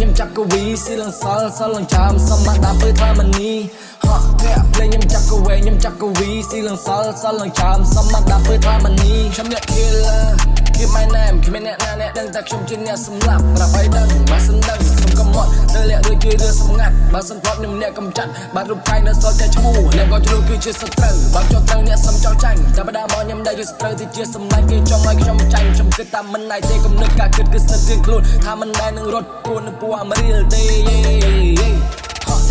ញ៉ាំចាប់កវីស៊ីលងសល់សល់លងចាំសមដាំពេលថាមនីហក់អ្នកភ្លេងញ៉ាំចាប់កវីញ៉ាំចាប់កវីស៊ីលងសល់សល់លងចាំសមដាំពេលថាមនីខ្ញុំអ្នក killer Keep my name គ្មានអ្នកណាអ្នកដឹងតែខ្ញុំជាអ្នកសម្លាប់ប្រាប់ឲ្យដឹងបើសិនដឹងសុំកំត់ទៅលាក់ដូចជារឿងសម្ងាត់បើសិនធ្លាប់ខ្ញុំអ្នកកំចាត់បាទរូបកាយនៅសល់តែឈ្មោះអ្នកក៏ជ្រុលគឺជាសត្រូវបើចោលត្រូវអ្នកសំចោលចាញ់តែបដាមកខ្ញុំដែលជាសត្រូវទីជាសម្លាញ់គេចង់ឲ្យខ្ញុំចាញ់ខ្ញុំគិតតាមមិនណៃទេគំនិតការគិតគឺស្ទើរទៀងខ្លួនថាមិនដែលនឹងរត់ពួននឹងពួរអាមរៀលទេ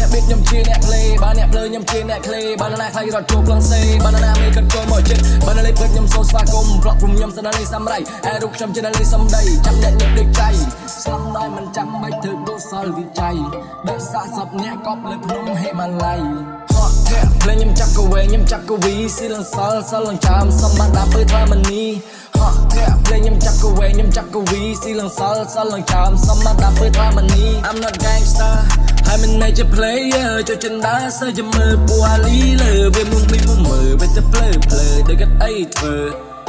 អ្នកបេកខ្ញុំជាអ្នកក្លេបើអ្នកភ្លើខ្ញុំជាអ្នកក្លេបើណាខ្លៃរត់ចូលផ្លង់សេបើណាមេកិនចូលមកចិត្តបើណាលេពេកខ្ញុំសូមស្វាគមន៍ប្លុកព្រមខ្ញុំស្នាលីសំរៃអែរូបខ្ញុំជាអ្នកលីសំដីចាំអ្នកញឹកដូចចៃស្លាប់ដោយមិនចាំបាច់ធ្វើដូចសល់វិច័យដឹកសាសពអ្នកកប់លើភ្នំហេម៉ាឡៃហត់អ្នកភ្លេងខ្ញុំចាប់កវែងខ្ញុំចាប់កវីស៊ីលងសល់សល់លងចាំសំបានដាំពេលថាមនីហត់អ្នកភ្លេងខ្ញុំចាប់កវែងខ្ញុំចាប់កវីស៊ីលងសល់សល់លងចាំសំបានដាំពេលថាមនី I'm not gangster I'm a major player ចូលចិនដាសើជាមើលពូអាលីលើវាមុំពីមុំមើលវាទៅភ្លើដូចកាត់អីធ្វើ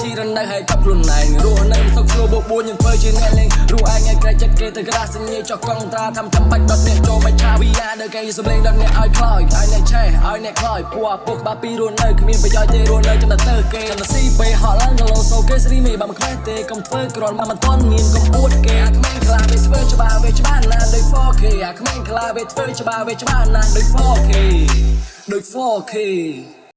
ជីរនៅហើយកប់ខ្លួនឯងរស់នៅសុខស្រួលបបួនយើងធ្វើជាអ្នកលេងរស់ឯងឲ្យក្រែកចិត្តគេទៅក្រាស់សញ្ញាចុះកង់ត្រាធ្វើចាំបាច់ដុតអ្នកចូលមិនឆាវីយ៉ាដល់គេសម្លេងដល់អ្នកឲ្យខ្លោចឲ្យអ្នកឆេះឲ្យអ្នកខ្លោចពូអាពុកបាពីរស់នៅគ្មានប្រយោជន៍ទេរស់នៅចាំតែទៅគេចាំតែស៊ីបីហត់ឡើងក៏លោសូគេស្រីមេបើមិនខ្វេះទេកុំធ្វើគ្រាន់បើមិនទាន់មានកុំអួតគេអាក្មេងខ្លាវាធ្វើច្បាស់វាច្បាស់ណាស់ដូច 4K អាក្មេងខ្លាវាធ្វើច្បាស់វាច្បាស់ណាស់ដូច 4K ដូច 4K